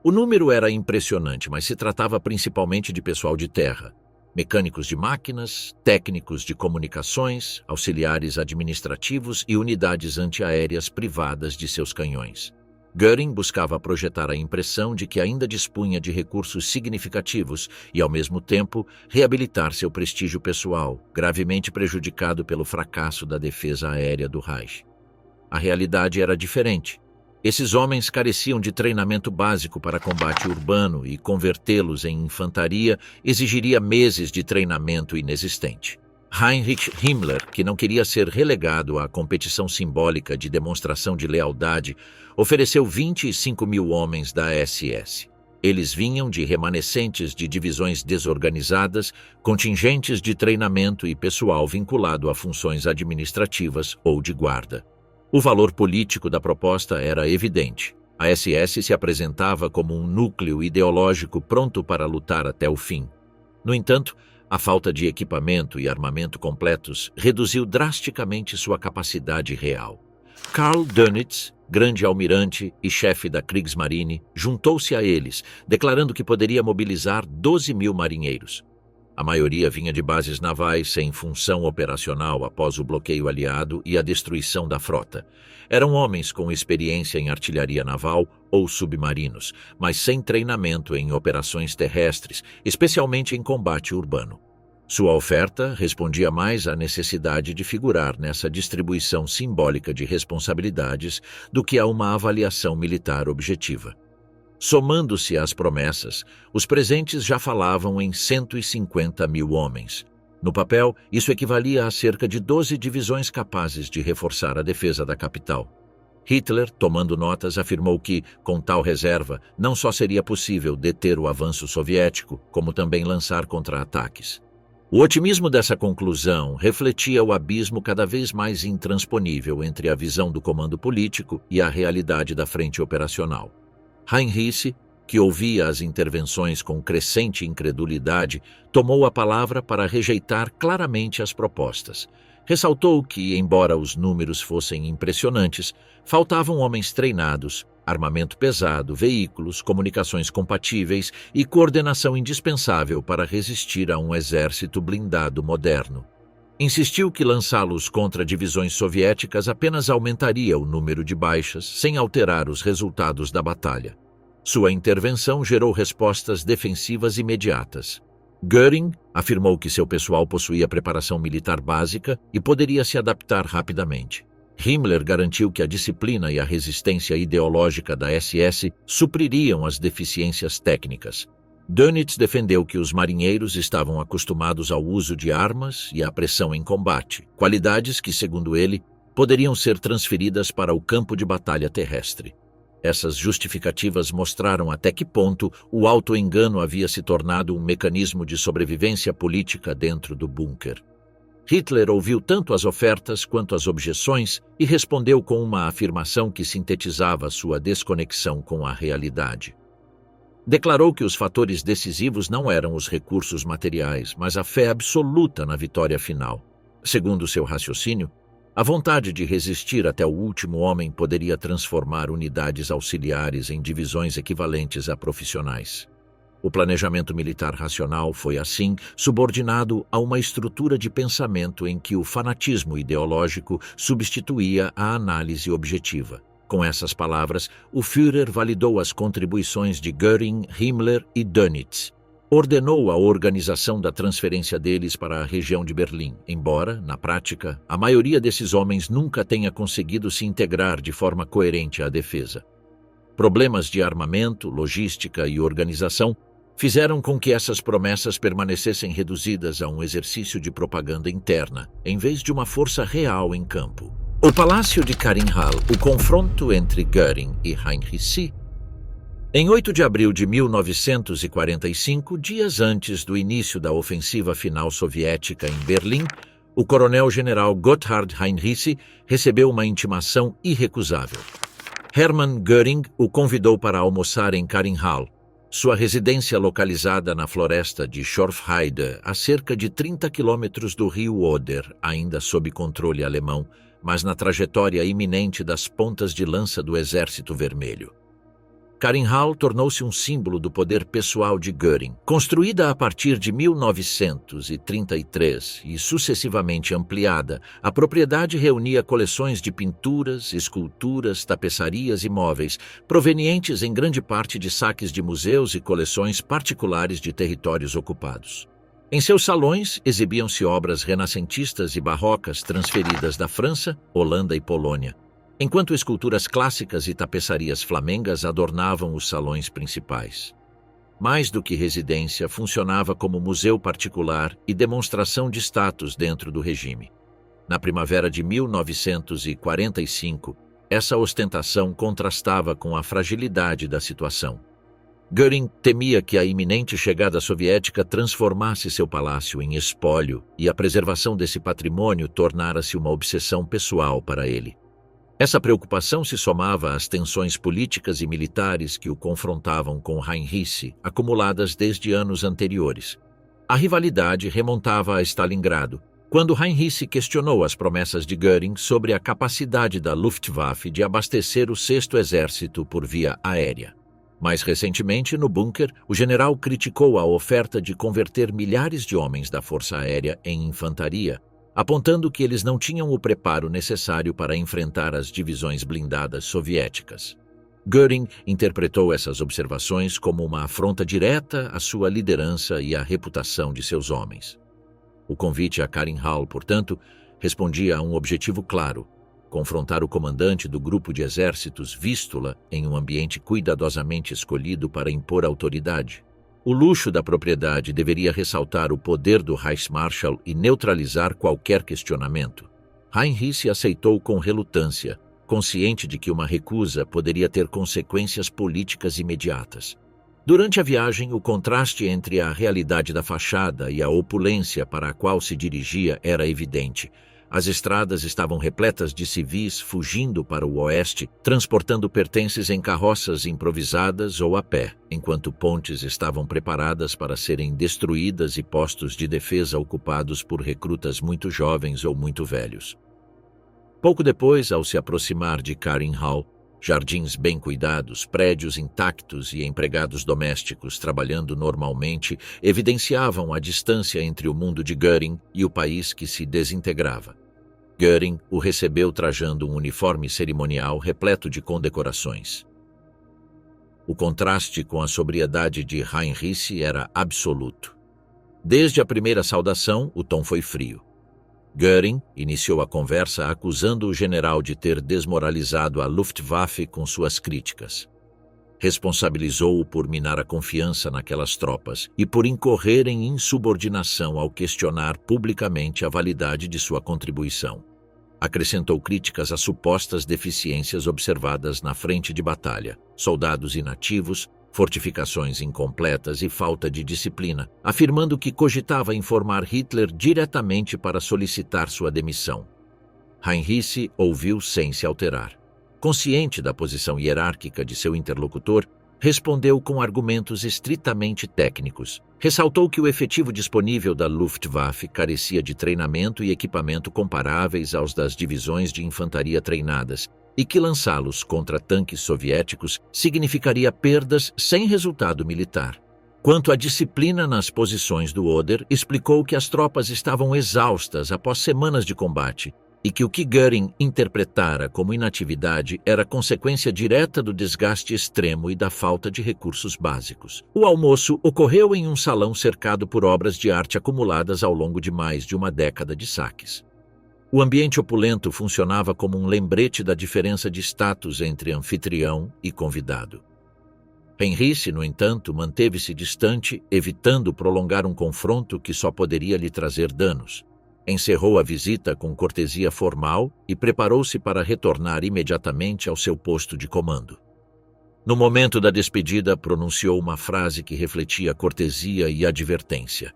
O número era impressionante, mas se tratava principalmente de pessoal de terra, mecânicos de máquinas, técnicos de comunicações, auxiliares administrativos e unidades antiaéreas privadas de seus canhões. Göring buscava projetar a impressão de que ainda dispunha de recursos significativos e, ao mesmo tempo, reabilitar seu prestígio pessoal, gravemente prejudicado pelo fracasso da defesa aérea do Reich. A realidade era diferente. Esses homens careciam de treinamento básico para combate urbano e convertê-los em infantaria exigiria meses de treinamento inexistente. Heinrich Himmler, que não queria ser relegado à competição simbólica de demonstração de lealdade, ofereceu 25.000 homens da SS. Eles vinham de remanescentes de divisões desorganizadas, contingentes de treinamento e pessoal vinculado a funções administrativas ou de guarda. O valor político da proposta era evidente. A SS se apresentava como um núcleo ideológico pronto para lutar até o fim. No entanto, a falta de equipamento e armamento completos reduziu drasticamente sua capacidade real. Karl Dönitz, grande almirante e chefe da Kriegsmarine, juntou-se a eles, declarando que poderia mobilizar 12.000 marinheiros. A maioria vinha de bases navais sem função operacional após o bloqueio aliado e a destruição da frota. Eram homens com experiência em artilharia naval ou submarinos, mas sem treinamento em operações terrestres, especialmente em combate urbano. Sua oferta respondia mais à necessidade de figurar nessa distribuição simbólica de responsabilidades do que a uma avaliação militar objetiva. Somando-se às promessas, os presentes já falavam em 150.000 homens. No papel, isso equivalia a cerca de 12 divisões capazes de reforçar a defesa da capital. Hitler, tomando notas, afirmou que, com tal reserva, não só seria possível deter o avanço soviético, como também lançar contra-ataques. O otimismo dessa conclusão refletia o abismo cada vez mais intransponível entre a visão do comando político e a realidade da frente operacional. Heinrich, que ouvia as intervenções com crescente incredulidade, tomou a palavra para rejeitar claramente as propostas. Ressaltou que, embora os números fossem impressionantes, faltavam homens treinados, armamento pesado, veículos, comunicações compatíveis e coordenação indispensável para resistir a um exército blindado moderno. Insistiu que lançá-los contra divisões soviéticas apenas aumentaria o número de baixas, sem alterar os resultados da batalha. Sua intervenção gerou respostas defensivas imediatas. Göring afirmou que seu pessoal possuía preparação militar básica e poderia se adaptar rapidamente. Himmler garantiu que a disciplina e a resistência ideológica da SS supririam as deficiências técnicas. Dönitz defendeu que os marinheiros estavam acostumados ao uso de armas e à pressão em combate, qualidades que, segundo ele, poderiam ser transferidas para o campo de batalha terrestre. Essas justificativas mostraram até que ponto o auto-engano havia se tornado um mecanismo de sobrevivência política dentro do bunker. Hitler ouviu tanto as ofertas quanto as objeções e respondeu com uma afirmação que sintetizava sua desconexão com a realidade. Declarou que os fatores decisivos não eram os recursos materiais, mas a fé absoluta na vitória final. Segundo seu raciocínio, a vontade de resistir até o último homem poderia transformar unidades auxiliares em divisões equivalentes a profissionais. O planejamento militar racional foi, assim, subordinado a uma estrutura de pensamento em que o fanatismo ideológico substituía a análise objetiva. Com essas palavras, o Führer validou as contribuições de Göring, Himmler e Dönitz. Ordenou a organização da transferência deles para a região de Berlim, embora, na prática, a maioria desses homens nunca tenha conseguido se integrar de forma coerente à defesa. Problemas de armamento, logística e organização fizeram com que essas promessas permanecessem reduzidas a um exercício de propaganda interna, em vez de uma força real em campo. O Palácio de Karinhal, o confronto entre Göring e Heinrich. Em 8 de abril de 1945, dias antes do início da ofensiva final soviética em Berlim, o coronel-general Gotthard Heinrich recebeu uma intimação irrecusável. Hermann Göring o convidou para almoçar em Karinhal, sua residência localizada na floresta de Schorfheide, a cerca de 30 quilômetros do rio Oder, ainda sob controle alemão, mas na trajetória iminente das pontas de lança do Exército Vermelho. Karinhal tornou-se um símbolo do poder pessoal de Göring. Construída a partir de 1933 e sucessivamente ampliada, a propriedade reunia coleções de pinturas, esculturas, tapeçarias e móveis, provenientes em grande parte de saques de museus e coleções particulares de territórios ocupados. Em seus salões exibiam-se obras renascentistas e barrocas transferidas da França, Holanda e Polônia, enquanto esculturas clássicas e tapeçarias flamengas adornavam os salões principais. Mais do que residência, funcionava como museu particular e demonstração de status dentro do regime. Na primavera de 1945, essa ostentação contrastava com a fragilidade da situação. Göring temia que a iminente chegada soviética transformasse seu palácio em espólio e a preservação desse patrimônio tornara-se uma obsessão pessoal para ele. Essa preocupação se somava às tensões políticas e militares que o confrontavam com Heinrich, acumuladas desde anos anteriores. A rivalidade remontava a Stalingrado, Quando Heinrich questionou as promessas de Göring sobre a capacidade da Luftwaffe de abastecer o 6º Exército por via aérea. Mais recentemente, no bunker, o general criticou a oferta de converter milhares de homens da Força Aérea em infantaria, apontando que eles não tinham o preparo necessário para enfrentar as divisões blindadas soviéticas. Göring interpretou essas observações como uma afronta direta à sua liderança e à reputação de seus homens. O convite a Karin Hall, portanto, respondia a um objetivo claro: confrontar o comandante do grupo de exércitos Vístula em um ambiente cuidadosamente escolhido para impor autoridade. O luxo da propriedade deveria ressaltar o poder do Reichsmarschall e neutralizar qualquer questionamento. Heinrich aceitou com relutância, consciente de que uma recusa poderia ter consequências políticas imediatas. Durante a viagem, o contraste entre a realidade da fachada e a opulência para a qual se dirigia era evidente. As estradas estavam repletas de civis fugindo para o oeste, transportando pertences em carroças improvisadas ou a pé, enquanto pontes estavam preparadas para serem destruídas e postos de defesa ocupados por recrutas muito jovens ou muito velhos. Pouco depois, ao se aproximar de Karin Hall, jardins bem cuidados, prédios intactos e empregados domésticos trabalhando normalmente evidenciavam a distância entre o mundo de Göring e o país que se desintegrava. Göring o recebeu trajando um uniforme cerimonial repleto de condecorações. O contraste com a sobriedade de Heinrich era absoluto. Desde a primeira saudação, o tom foi frio. Göring iniciou a conversa acusando o general de ter desmoralizado a Luftwaffe com suas críticas. Responsabilizou-o por minar a confiança naquelas tropas e por incorrer em insubordinação ao questionar publicamente a validade de sua contribuição. Acrescentou críticas às supostas deficiências observadas na frente de batalha, soldados inativos, fortificações incompletas e falta de disciplina, afirmando que cogitava informar Hitler diretamente para solicitar sua demissão. Heinrich ouviu sem se alterar. Consciente da posição hierárquica de seu interlocutor, respondeu com argumentos estritamente técnicos. Ressaltou que o efetivo disponível da Luftwaffe carecia de treinamento e equipamento comparáveis aos das divisões de infantaria treinadas e que lançá-los contra tanques soviéticos significaria perdas sem resultado militar. Quanto à disciplina nas posições do Oder, explicou que as tropas estavam exaustas após semanas de combate e que o que Göring interpretara como inatividade era consequência direta do desgaste extremo e da falta de recursos básicos. O almoço ocorreu em um salão cercado por obras de arte acumuladas ao longo de mais de uma década de saques. O ambiente opulento funcionava como um lembrete da diferença de status entre anfitrião e convidado. Heinrich, no entanto, manteve-se distante, evitando prolongar um confronto que só poderia lhe trazer danos. Encerrou a visita com cortesia formal e preparou-se para retornar imediatamente ao seu posto de comando. No momento da despedida, pronunciou uma frase que refletia cortesia e advertência.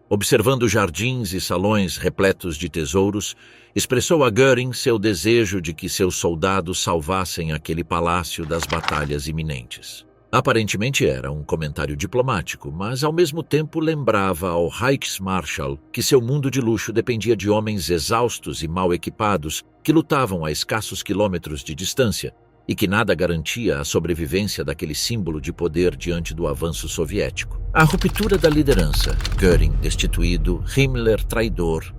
Observando jardins e salões repletos de tesouros, expressou a Göring seu desejo de que seus soldados salvassem aquele palácio das batalhas iminentes. Aparentemente era um comentário diplomático, mas ao mesmo tempo lembrava ao Reichsmarschall que seu mundo de luxo dependia de homens exaustos e mal equipados que lutavam a escassos quilômetros de distância e que nada garantia a sobrevivência daquele símbolo de poder diante do avanço soviético. A ruptura da liderança, Göring destituído, Himmler traidor.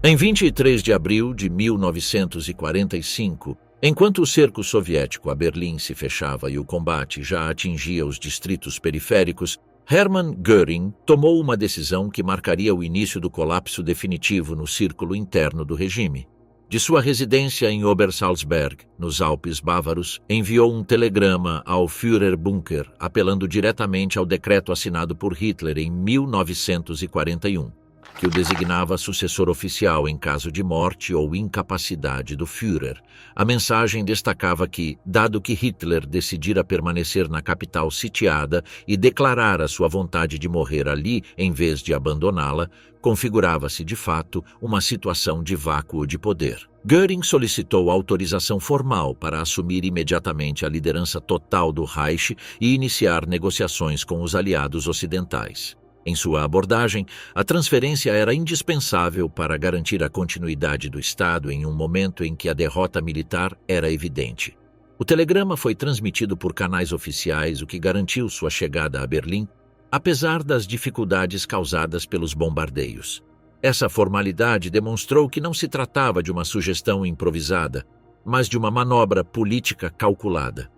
Em 23 de abril de 1945, enquanto o cerco soviético a Berlim se fechava e o combate já atingia os distritos periféricos, Hermann Göring tomou uma decisão que marcaria o início do colapso definitivo no círculo interno do regime. De sua residência em Obersalzberg, nos Alpes bávaros, enviou um telegrama ao Führerbunker, apelando diretamente ao decreto assinado por Hitler em 1941, que o designava sucessor oficial em caso de morte ou incapacidade do Führer. A mensagem destacava que, dado que Hitler decidira permanecer na capital sitiada e declarara sua vontade de morrer ali em vez de abandoná-la, configurava-se de fato uma situação de vácuo de poder. Göring solicitou autorização formal para assumir imediatamente a liderança total do Reich e iniciar negociações com os aliados ocidentais. Em sua abordagem, a transferência era indispensável para garantir a continuidade do Estado em um momento em que a derrota militar era evidente. O telegrama foi transmitido por canais oficiais, o que garantiu sua chegada a Berlim, apesar das dificuldades causadas pelos bombardeios. Essa formalidade demonstrou que não se tratava de uma sugestão improvisada, mas de uma manobra política calculada.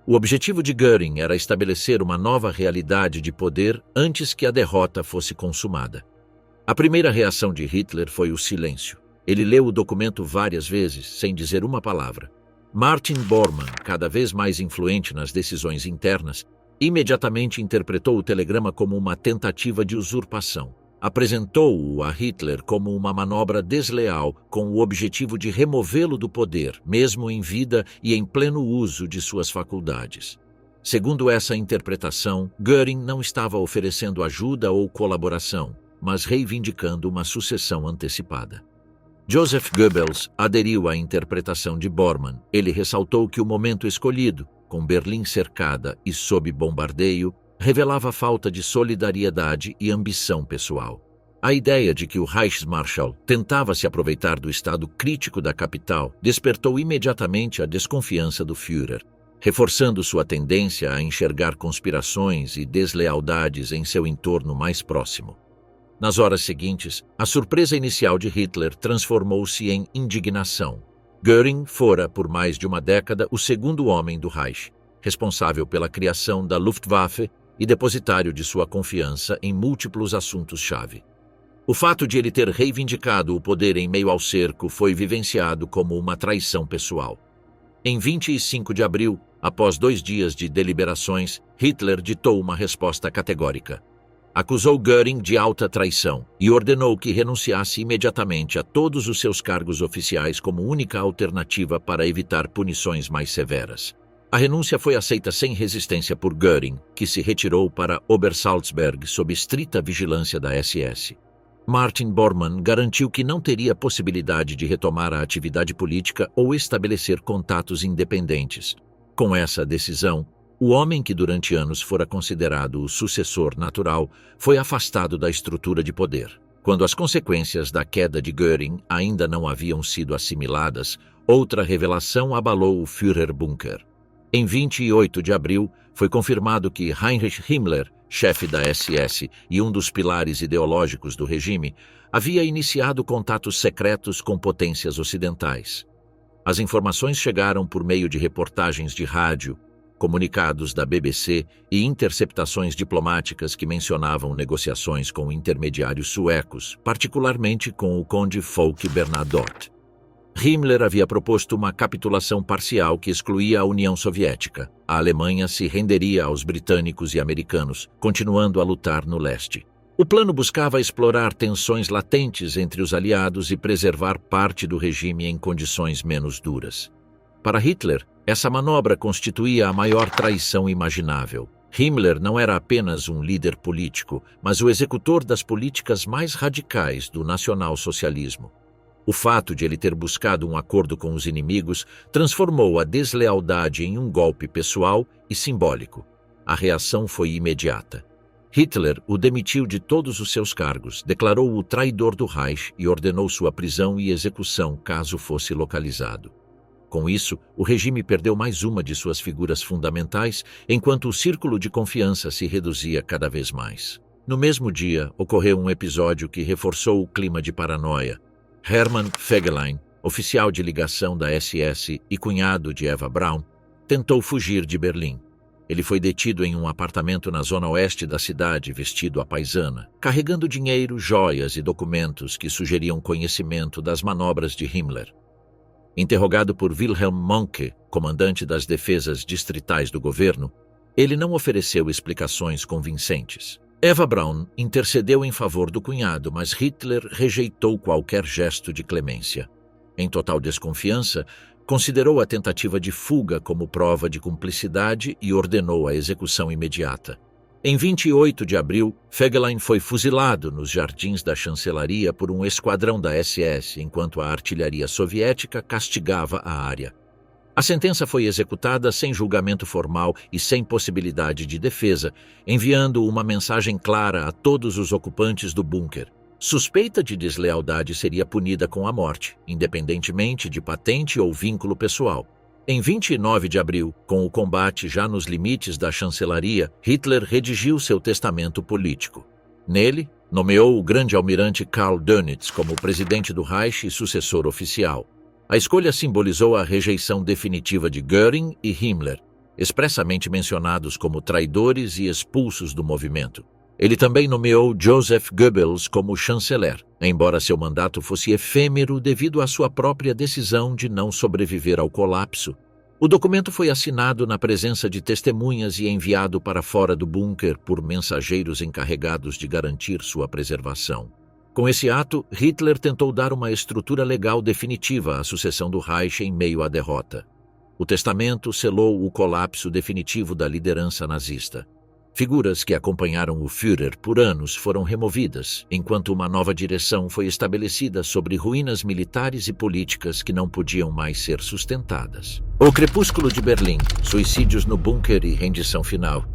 O objetivo de Göring era estabelecer uma nova realidade de poder antes que a derrota fosse consumada. A primeira reação de Hitler foi o silêncio. Ele leu o documento várias vezes, sem dizer uma palavra. Martin Bormann, cada vez mais influente nas decisões internas, imediatamente interpretou o telegrama como uma tentativa de usurpação. Apresentou-o a Hitler como uma manobra desleal com o objetivo de removê-lo do poder, mesmo em vida e em pleno uso de suas faculdades. Segundo essa interpretação, Göring não estava oferecendo ajuda ou colaboração, mas reivindicando uma sucessão antecipada. Joseph Goebbels aderiu à interpretação de Bormann. Ele ressaltou que o momento escolhido, com Berlim cercada e sob bombardeio, revelava falta de solidariedade e ambição pessoal. A ideia de que o Reichsmarschall tentava se aproveitar do estado crítico da capital despertou imediatamente a desconfiança do Führer, reforçando sua tendência a enxergar conspirações e deslealdades em seu entorno mais próximo. Nas horas seguintes, a surpresa inicial de Hitler transformou-se em indignação. Göring fora, por mais de uma década, o segundo homem do Reich, responsável pela criação da Luftwaffe e depositário de sua confiança em múltiplos assuntos-chave. O fato de ele ter reivindicado o poder em meio ao cerco foi vivenciado como uma traição pessoal. Em 25 de abril, após 2 dias de deliberações, Hitler ditou uma resposta categórica. Acusou Göring de alta traição e ordenou que renunciasse imediatamente a todos os seus cargos oficiais como única alternativa para evitar punições mais severas. A renúncia foi aceita sem resistência por Göring, que se retirou para Obersalzberg sob estrita vigilância da SS. Martin Bormann garantiu que não teria possibilidade de retomar a atividade política ou estabelecer contatos independentes. Com essa decisão, o homem que durante anos fora considerado o sucessor natural foi afastado da estrutura de poder. Quando as consequências da queda de Göring ainda não haviam sido assimiladas, outra revelação abalou o Führerbunker. Em 28 de abril, foi confirmado que Heinrich Himmler, chefe da SS e um dos pilares ideológicos do regime, havia iniciado contatos secretos com potências ocidentais. As informações chegaram por meio de reportagens de rádio, comunicados da BBC e interceptações diplomáticas que mencionavam negociações com intermediários suecos, particularmente com o conde Folke Bernadotte. Himmler havia proposto uma capitulação parcial que excluía a União Soviética. A Alemanha se renderia aos britânicos e americanos, continuando a lutar no leste. O plano buscava explorar tensões latentes entre os aliados e preservar parte do regime em condições menos duras. Para Hitler, essa manobra constituía a maior traição imaginável. Himmler não era apenas um líder político, mas o executor das políticas mais radicais do nacionalsocialismo. O fato de ele ter buscado um acordo com os inimigos transformou a deslealdade em um golpe pessoal e simbólico. A reação foi imediata. Hitler o demitiu de todos os seus cargos, declarou-o traidor do Reich e ordenou sua prisão e execução caso fosse localizado. Com isso, o regime perdeu mais uma de suas figuras fundamentais, enquanto o círculo de confiança se reduzia cada vez mais. No mesmo dia, ocorreu um episódio que reforçou o clima de paranoia. Hermann Fegelein, oficial de ligação da SS e cunhado de Eva Braun, tentou fugir de Berlim. Ele foi detido em um apartamento na zona oeste da cidade, vestido à paisana, carregando dinheiro, joias e documentos que sugeriam conhecimento das manobras de Himmler. Interrogado por Wilhelm Mohnke, comandante das defesas distritais do governo, ele não ofereceu explicações convincentes. Eva Braun intercedeu em favor do cunhado, mas Hitler rejeitou qualquer gesto de clemência. Em total desconfiança, considerou a tentativa de fuga como prova de cumplicidade e ordenou a execução imediata. Em 28 de abril, Fegelein foi fuzilado nos jardins da chancelaria por um esquadrão da SS, enquanto a artilharia soviética castigava a área. A sentença foi executada sem julgamento formal e sem possibilidade de defesa, enviando uma mensagem clara a todos os ocupantes do bunker. Suspeita de deslealdade seria punida com a morte, independentemente de patente ou vínculo pessoal. Em 29 de abril, com o combate já nos limites da chancelaria, Hitler redigiu seu testamento político. Nele, nomeou o grande almirante Karl Dönitz como presidente do Reich e sucessor oficial. A escolha simbolizou a rejeição definitiva de Göring e Himmler, expressamente mencionados como traidores e expulsos do movimento. Ele também nomeou Joseph Goebbels como chanceler, embora seu mandato fosse efêmero devido à sua própria decisão de não sobreviver ao colapso. O documento foi assinado na presença de testemunhas e enviado para fora do bunker por mensageiros encarregados de garantir sua preservação. Com esse ato, Hitler tentou dar uma estrutura legal definitiva à sucessão do Reich em meio à derrota. O testamento selou o colapso definitivo da liderança nazista. Figuras que acompanharam o Führer por anos foram removidas, enquanto uma nova direção foi estabelecida sobre ruínas militares e políticas que não podiam mais ser sustentadas. O Crepúsculo de Berlim, suicídios no bunker e rendição final.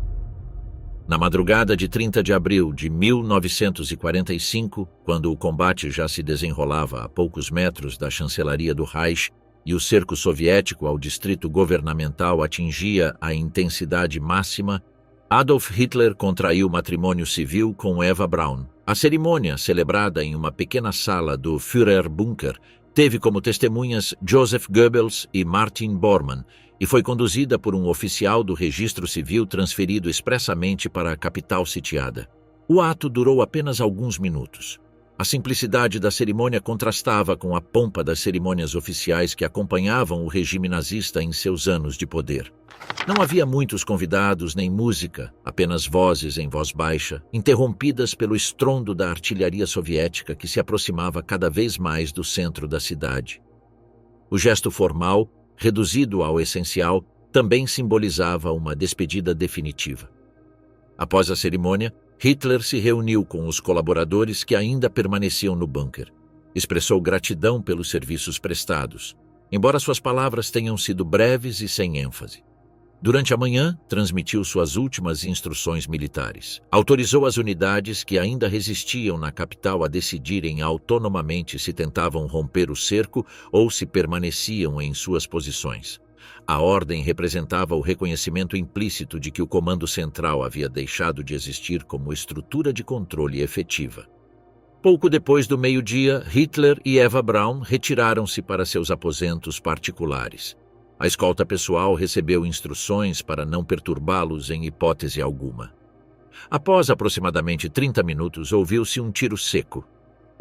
Na madrugada de 30 de abril de 1945, quando o combate já se desenrolava a poucos metros da chancelaria do Reich e o cerco soviético ao distrito governamental atingia a intensidade máxima, Adolf Hitler contraiu matrimônio civil com Eva Braun. A cerimônia, celebrada em uma pequena sala do Führerbunker, teve como testemunhas Joseph Goebbels e Martin Bormann, e foi conduzida por um oficial do registro civil transferido expressamente para a capital sitiada. O ato durou apenas alguns minutos. A simplicidade da cerimônia contrastava com a pompa das cerimônias oficiais que acompanhavam o regime nazista em seus anos de poder. Não havia muitos convidados nem música, apenas vozes em voz baixa, interrompidas pelo estrondo da artilharia soviética que se aproximava cada vez mais do centro da cidade. O gesto formal, reduzido ao essencial, também simbolizava uma despedida definitiva. Após a cerimônia, Hitler se reuniu com os colaboradores que ainda permaneciam no bunker. Expressou gratidão pelos serviços prestados, embora suas palavras tenham sido breves e sem ênfase. Durante a manhã, transmitiu suas últimas instruções militares. Autorizou as unidades que ainda resistiam na capital a decidirem autonomamente se tentavam romper o cerco ou se permaneciam em suas posições. A ordem representava o reconhecimento implícito de que o Comando Central havia deixado de existir como estrutura de controle efetiva. Pouco depois do meio-dia, Hitler e Eva Braun retiraram-se para seus aposentos particulares. A escolta pessoal recebeu instruções para não perturbá-los em hipótese alguma. Após aproximadamente 30 minutos, ouviu-se um tiro seco.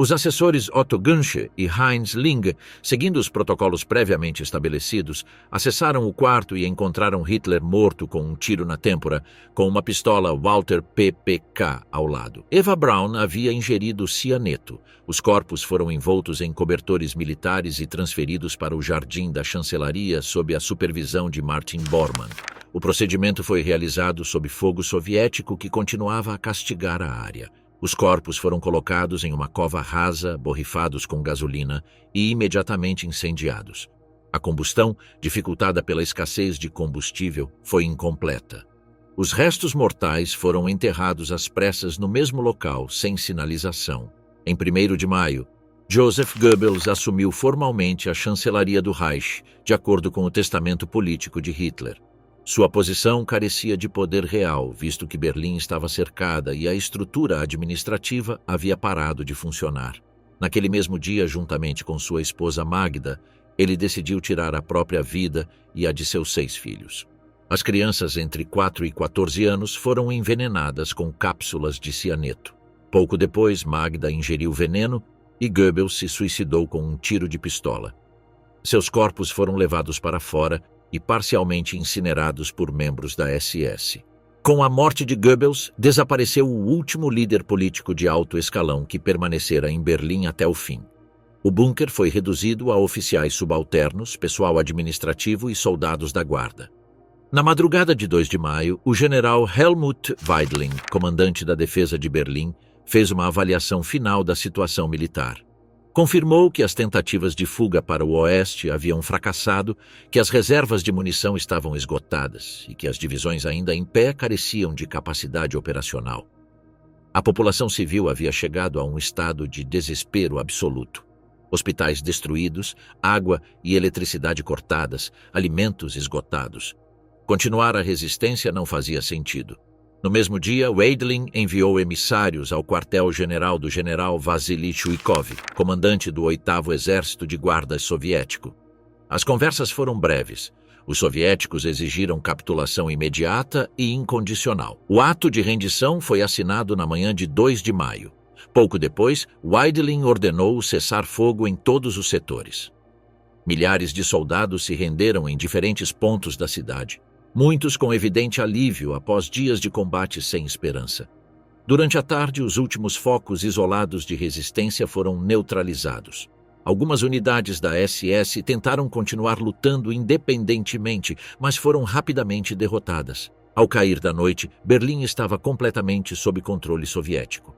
Os assessores Otto Günsche e Heinz Ling, seguindo os protocolos previamente estabelecidos, acessaram o quarto e encontraram Hitler morto com um tiro na têmpora, com uma pistola Walter PPK ao lado. Eva Braun havia ingerido cianeto. Os corpos foram envoltos em cobertores militares e transferidos para o jardim da chancelaria sob a supervisão de Martin Bormann. O procedimento foi realizado sob fogo soviético que continuava a castigar a área. Os corpos foram colocados em uma cova rasa, borrifados com gasolina e imediatamente incendiados. A combustão, dificultada pela escassez de combustível, foi incompleta. Os restos mortais foram enterrados às pressas no mesmo local, sem sinalização. Em 1º de maio, Joseph Goebbels assumiu formalmente a chancelaria do Reich, de acordo com o testamento político de Hitler. Sua posição carecia de poder real, visto que Berlim estava cercada e a estrutura administrativa havia parado de funcionar. Naquele mesmo dia, juntamente com sua esposa Magda, ele decidiu tirar a própria vida e a de seus 6 filhos. As crianças entre 4 e 14 anos foram envenenadas com cápsulas de cianeto. Pouco depois, Magda ingeriu veneno e Goebbels se suicidou com um tiro de pistola. Seus corpos foram levados para fora e parcialmente incinerados por membros da SS. Com a morte de Goebbels, desapareceu o último líder político de alto escalão que permanecera em Berlim até o fim. O bunker foi reduzido a oficiais subalternos, pessoal administrativo e soldados da guarda. Na madrugada de 2 de maio, o general Helmut Weidling, comandante da defesa de Berlim, fez uma avaliação final da situação militar. Confirmou que as tentativas de fuga para o oeste haviam fracassado, que as reservas de munição estavam esgotadas e que as divisões ainda em pé careciam de capacidade operacional. A população civil havia chegado a um estado de desespero absoluto. Hospitais destruídos, água e eletricidade cortadas, alimentos esgotados. Continuar a resistência não fazia sentido. No mesmo dia, Weidling enviou emissários ao quartel-general do general Vasily Chuikov, comandante do 8º Exército de Guardas soviético. As conversas foram breves. Os soviéticos exigiram capitulação imediata e incondicional. O ato de rendição foi assinado na manhã de 2 de maio. Pouco depois, Weidling ordenou o cessar-fogo em todos os setores. Milhares de soldados se renderam em diferentes pontos da cidade. Muitos com evidente alívio após dias de combate sem esperança. Durante a tarde, os últimos focos isolados de resistência foram neutralizados. Algumas unidades da SS tentaram continuar lutando independentemente, mas foram rapidamente derrotadas. Ao cair da noite, Berlim estava completamente sob controle soviético.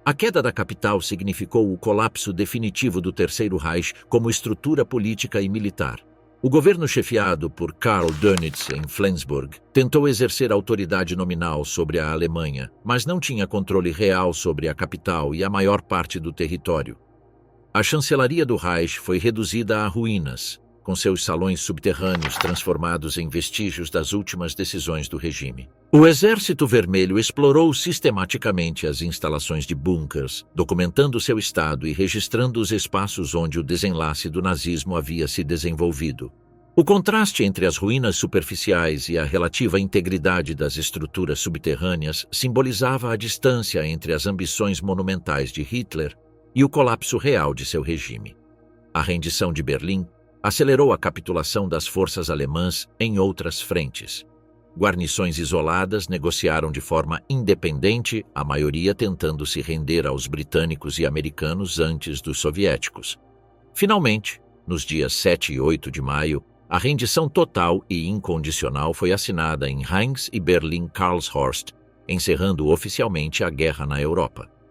A queda da capital significou o colapso definitivo do Terceiro Reich como estrutura política e militar. O governo chefiado por Karl Dönitz em Flensburg tentou exercer autoridade nominal sobre a Alemanha, mas não tinha controle real sobre a capital e a maior parte do território. A chancelaria do Reich foi reduzida a ruínas, com seus salões subterrâneos transformados em vestígios das últimas decisões do regime. O Exército Vermelho explorou sistematicamente as instalações de bunkers, documentando seu estado e registrando os espaços onde o desenlace do nazismo havia se desenvolvido. O contraste entre as ruínas superficiais e a relativa integridade das estruturas subterrâneas simbolizava a distância entre as ambições monumentais de Hitler e o colapso real de seu regime. A rendição de Berlim acelerou a capitulação das forças alemãs em outras frentes. Guarnições isoladas negociaram de forma independente, a maioria tentando se render aos britânicos e americanos antes dos soviéticos. Finalmente, nos dias 7 e 8 de maio, a rendição total e incondicional foi assinada em Heinz e Berlim-Karlshorst, encerrando oficialmente a guerra na Europa.